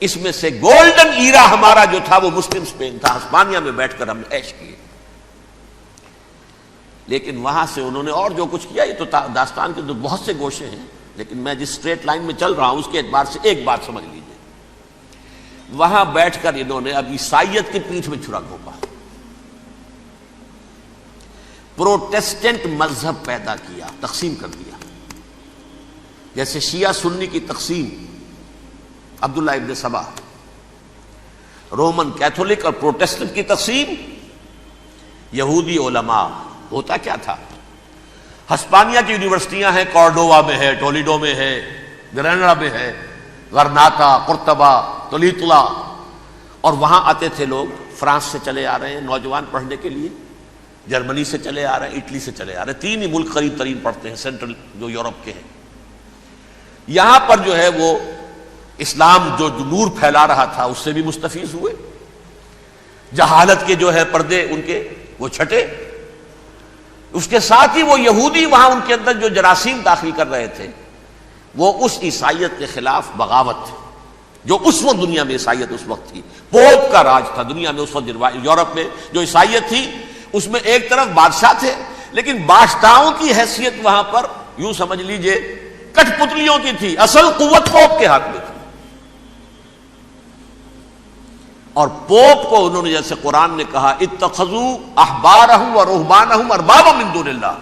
اس میں سے گولڈن ایرا ہمارا جو تھا وہ مسلم اسپین تھا. ہسپانیہ میں بیٹھ کر ہم نے عیش کیے. لیکن وہاں سے انہوں نے اور جو کچھ کیا، یہ تو داستان کے بہت سے گوشے ہیں، لیکن میں جس اسٹریٹ لائن میں چل رہا ہوں اس کے اعتبار سے ایک بات سمجھ لیجیے. وہاں بیٹھ کر انہوں نے اب عیسائیت کی پیٹھ میں چھرا گھونپا، پروٹیسٹنٹ مذہب پیدا کیا، تقسیم کر دیا. جیسے شیعہ سنی کی تقسیم، عبداللہ ابن سبا، رومن کیتھولک اور پروٹیسٹنٹ کی تقسیم، یہودی علماء. ہوتا کیا تھا؟ ہسپانیہ کی یونیورسٹیاں ہیں، کارڈووا میں ہے، ٹولیڈو میں ہے، گریناڈا میں ہے، غرناطہ، قرطبہ، تولیتلا، اور وہاں آتے تھے لوگ فرانس سے چلے آ رہے ہیں نوجوان پڑھنے کے لیے، جرمنی سے چلے آ رہے ہیں، اٹلی سے چلے آ رہے ہیں، 3 ہی ملک قریب ترین پڑھتے ہیں سینٹرل جو یورپ کے ہیں۔ یہاں پر جو ہے وہ اسلام جو نور پھیلا رہا تھا اس سے بھی مستفیض ہوئے، جہالت کے جو ہے پردے ان کے وہ چھٹے، اس کے ساتھ ہی وہ یہودی وہاں ان کے اندر جو جراثیم داخل کر رہے تھے وہ اس عیسائیت کے خلاف بغاوت تھی جو اس وقت دنیا میں عیسائیت اس وقت تھی۔ پوپ کا راج تھا دنیا میں اس وقت، یورپ میں جو عیسائیت تھی اس میں ایک طرف بادشاہ تھے لیکن بادشاہوں کی حیثیت وہاں پر یوں سمجھ لیجئے کٹ پتلیوں کی تھی، اصل قوت پوپ کے ہاتھ میں تھی۔ اور پوپ کو انہوں نے جیسے قرآن نے کہا اتخذوا احبارهم ورهبانهم اربابا من دون اللہ،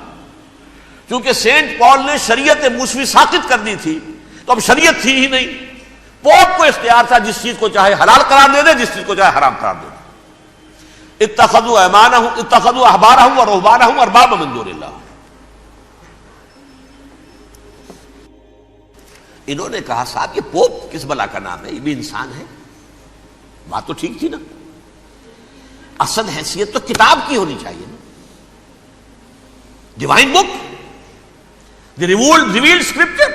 کیونکہ سینٹ پال نے شریعت موسوی ساقط کر دی تھی تو اب شریعت تھی ہی نہیں، پوپ کو اختیار تھا جس چیز کو چاہے حلال قرار دے دے، جس چیز کو چاہے حرام قرار دے دے۔ اتخذوا احبارهم ورهبانهم اربابا من دون اللہ۔ انہوں نے کہا صاحب یہ پوپ کس بلا کا نام ہے، یہ بھی انسان ہے، بات تو ٹھیک تھی نا، اصل حیثیت تو کتاب کی ہونی چاہیے نا، ڈیوائن بک، دی ریویلڈ اسکرپچر،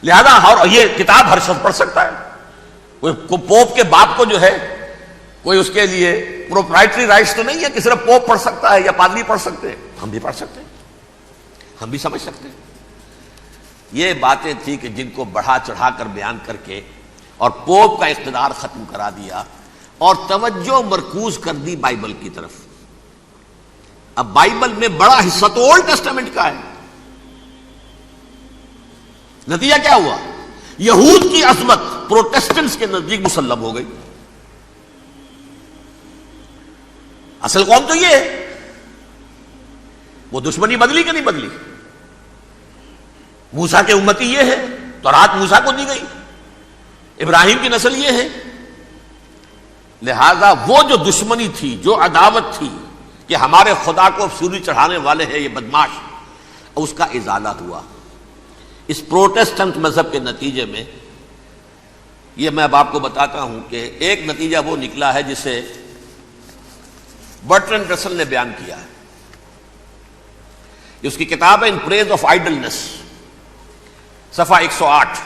لہذا اور یہ کتاب ہر شخص پڑھ سکتا ہے، کوئی پوپ کے باپ کو جو ہے کوئی اس کے لیے پروپرائٹری رائٹس تو نہیں ہے کہ صرف پوپ پڑھ سکتا ہے یا پادری پڑھ سکتے ہیں، ہم بھی پڑھ سکتے ہیں، ہم بھی سمجھ سکتے ہیں۔ یہ باتیں تھی کہ جن کو بڑھا چڑھا کر بیان کر کے اور پوپ کا اقتدار ختم کرا دیا اور توجہ مرکوز کر دی بائبل کی طرف۔ اب بائبل میں بڑا حصہ تو اولڈ ٹیسٹامنٹ کا ہے، نتیجہ کیا ہوا؟ یہود کی عظمت پروٹیسٹنٹس کے نزدیک مسلم ہو گئی۔ اصل قوم تو یہ ہے، وہ دشمنی بدلی کہ نہیں بدلی؟ موسیٰ کے امتی یہ ہے، تورات موسیٰ کو دی گئی، ابراہیم کی نسل یہ ہے، لہذا وہ جو دشمنی تھی، جو عداوت تھی کہ ہمارے خدا کو سولی چڑھانے والے ہیں یہ بدماش، اس کا ازالہ ہوا اس پروٹیسٹنٹ مذہب کے نتیجے میں۔ یہ میں اب آپ کو بتاتا ہوں کہ ایک نتیجہ وہ نکلا ہے جسے برٹرنڈ رسل نے بیان کیا ہے، اس کی کتاب ہے ان پریز آف آئیڈلنس، صفحہ 108۔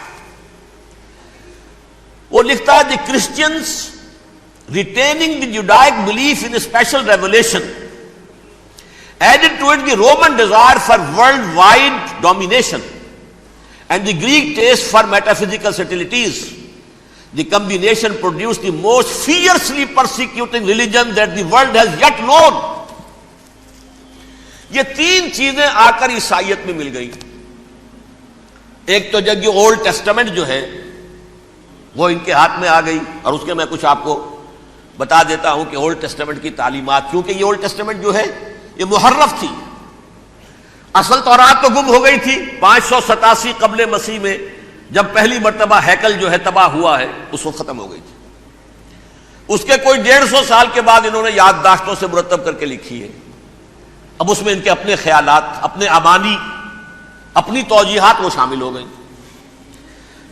وہ لکھتا ہے the Christians retaining the Judaic belief in special revelation added to it the Roman desire for world wide domination and the Greek taste for metaphysical subtleties, the combination produce the most fiercely persecuting religion that the world has yet known. یہ 3 چیزیں آ کر عیسائیت میں مل گئی۔ ایک تو جب یہ اولڈ ٹیسٹامنٹ جو ہے وہ ان کے ہاتھ میں آ گئی، اور اس کے میں کچھ آپ کو بتا دیتا ہوں کہ اولڈ ٹیسٹامنٹ کی تعلیمات، کیونکہ یہ اولڈ ٹیسٹامنٹ جو ہے یہ محرف تھی، اصل تورات تو گم ہو گئی تھی 587 قبل مسیح میں جب پہلی مرتبہ ہیکل جو ہے تباہ ہوا ہے، اس وقت ختم ہو گئی تھی۔ اس کے کوئی 150 سال کے بعد انہوں نے یادداشتوں سے مرتب کر کے لکھی ہے، اب اس میں ان کے اپنے خیالات، اپنے امانی، اپنی توجیحات وہ شامل ہو گئی۔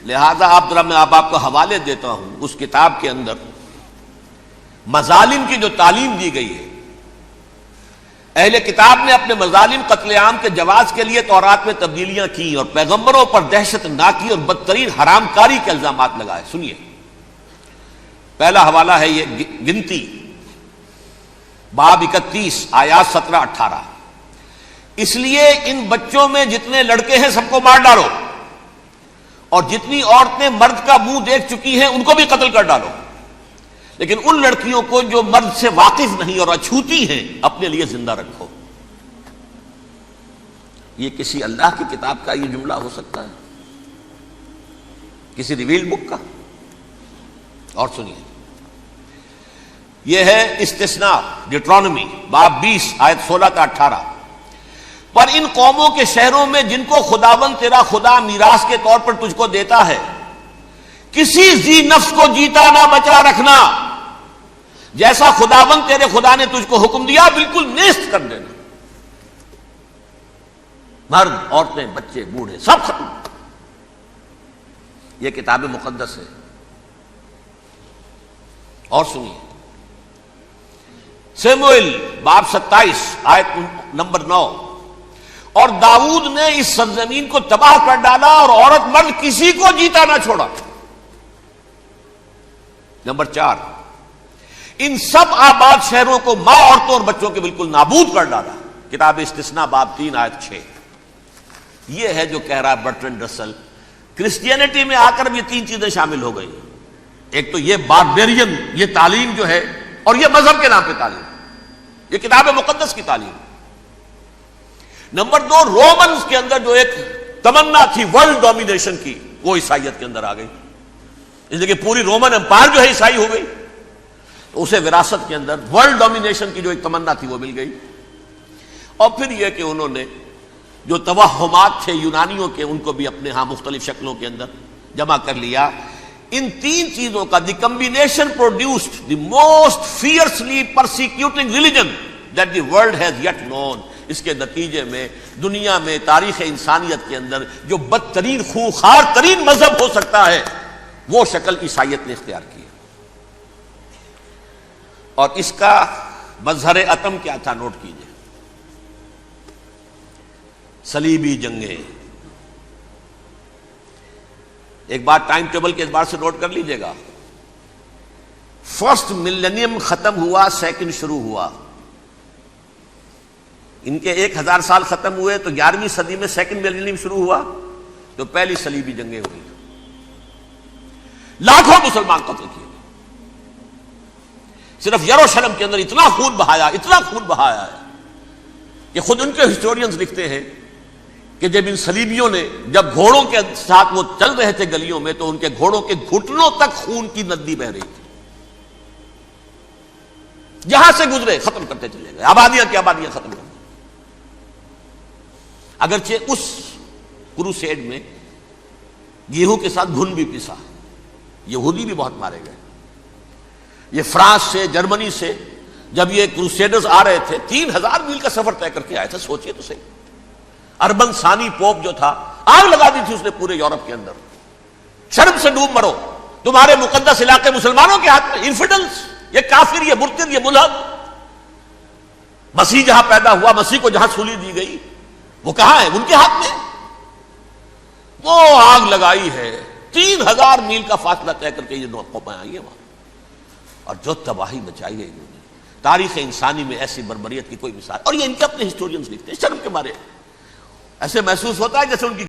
لہذا میں آپ کو حوالے دیتا ہوں اس کتاب کے اندر مظالم کی جو تعلیم دی گئی ہے، اہل کتاب نے اپنے مظالم قتل عام کے جواز کے لیے تورات میں تبدیلیاں کی اور پیغمبروں پر دہشت ناکی اور بدترین حرام کاری کے الزامات لگائے۔ سنیے، پہلا حوالہ ہے یہ گنتی باب 31 آیات 17-18۔ اس لیے ان بچوں میں جتنے لڑکے ہیں سب کو مار ڈالو، اور جتنی عورتیں مرد کا منہ دیکھ چکی ہیں ان کو بھی قتل کر ڈالو، لیکن ان لڑکیوں کو جو مرد سے واقف نہیں اور اچھوتی ہیں اپنے لیے زندہ رکھو۔ یہ کسی اللہ کی کتاب کا یہ جملہ ہو سکتا ہے؟ کسی ریویلڈ بک کا؟ اور سنیے، یہ ہے استثناء ڈیٹرانومی باب 20 آیت 16-18۔ پر ان قوموں کے شہروں میں جن کو خداوند تیرا خدا میراث کے طور پر تجھ کو دیتا ہے، کسی ذی نفس کو جیتا نہ بچا رکھنا، جیسا خداوند تیرے خدا نے تجھ کو حکم دیا بالکل نیست کر دینا۔ مرد، عورتیں، بچے، بوڑھے سب ختم۔ یہ کتاب مقدس ہے۔ اور سنیے، سیموئیل باب 27 آیت نمبر 9، اور داؤد نے اس سرزمین کو تباہ کر ڈالا اور عورت مرد کسی کو جیتا نہ چھوڑا۔ نمبر 4، ان سب آباد شہروں کو ماں، عورتوں اور بچوں کے بالکل نابود کر ڈالا۔ کتاب استثناء باب 3 آیت 6۔ یہ ہے جو کہہ رہا ہے برٹرنڈ رسل، کرسچینٹی میں آ کر بھی 3 چیزیں شامل ہو گئی۔ ایک تو یہ باربیرین، یہ تعلیم جو ہے، اور یہ مذہب کے نام پہ تعلیم، یہ کتاب مقدس کی تعلیم۔ نمبر 2، رومنز کے اندر جو ایک تمنا تھی ورلڈ ڈومینیشن کی، وہ عیسائیت کے اندر آ گئی، اس لیے کہ پوری رومن امپائر جو ہے عیسائی ہو گئی، تو اسے وراثت کے اندر ورلڈ ڈومینیشن کی جو ایک تمنا تھی وہ مل گئی۔ اور پھر یہ کہ انہوں نے جو توہمات تھے یونانیوں کے، ان کو بھی اپنے ہاں مختلف شکلوں کے اندر جمع کر لیا۔ ان 3 چیزوں کا the combination produced the most fiercely persecuting religion that the world has yet known. اس کے نتیجے میں دنیا میں تاریخ انسانیت کے اندر جو بدترین خوخار ترین مذہب ہو سکتا ہے، وہ شکل عیسائیت نے اختیار کی۔ اور اس کا مظہر عتم کیا تھا، نوٹ کیجئے، صلیبی جنگیں۔ ایک بات ٹائم ٹیبل کے اعتبار سے نوٹ کر لیجئے گا، فرسٹ ملینیم ختم ہوا، سیکنڈ شروع ہوا۔ ان کے 1000 سال ختم ہوئے تو 11ویں صدی میں سیکنڈ ملینیم شروع ہوا، تو پہلی صلیبی جنگیں ہوئی، لاکھوں مسلمان قتل کیے۔ صرف یروشلم کے اندر اتنا خون بہایا ہے کہ خود ان کے ہسٹورینز لکھتے ہیں کہ جب ان صلیبیوں نے، جب گھوڑوں کے ساتھ وہ چل رہے تھے گلیوں میں، تو ان کے گھوڑوں کے گھٹنوں تک خون کی ندی بہ رہی تھی، جہاں سے گزرے ختم کرتے چلے گئے، آبادیاں کی آبادیاں ختم کر دی۔ اگرچہ اس کروسیڈ میں گیہوں کے ساتھ گھن بھی پسا، یہودی بھی بہت مارے گئے۔ یہ فرانس سے، جرمنی سے جب یہ کروسیڈرز آ رہے تھے، 3000 میل کا سفر طے کر کے آئے تھے، سوچئے تو صحیح۔ اربن ثانی پوپ جو تھا، آگ لگا دی تھی اس نے پورے یورپ کے اندر، شرم سے ڈوب مرو، تمہارے مقدس علاقے مسلمانوں کے ہاتھ میں، انفیڈلز، یہ کافر، یہ مرتد، یہ ملحد۔ مسیح جہاں پیدا ہوا، مسیح کو جہاں سولی دی گئی، وہ کہاں ہے؟ ان کے ہاتھ میں۔ وہ آگ لگائی ہے، 3000 میل کا فاصلہ طے کر کے یہ قومیں آئی ہیں وہاں، اور جو تباہی مچائی ہے انہوں نے، تاریخ انسانی میں ایسی بربریت کی کوئی مثال۔ اور یہ ان کے اپنے ہسٹورینز لکھتے ہیں، شرم کے مارے ایسے محسوس ہوتا ہے جیسے ان کی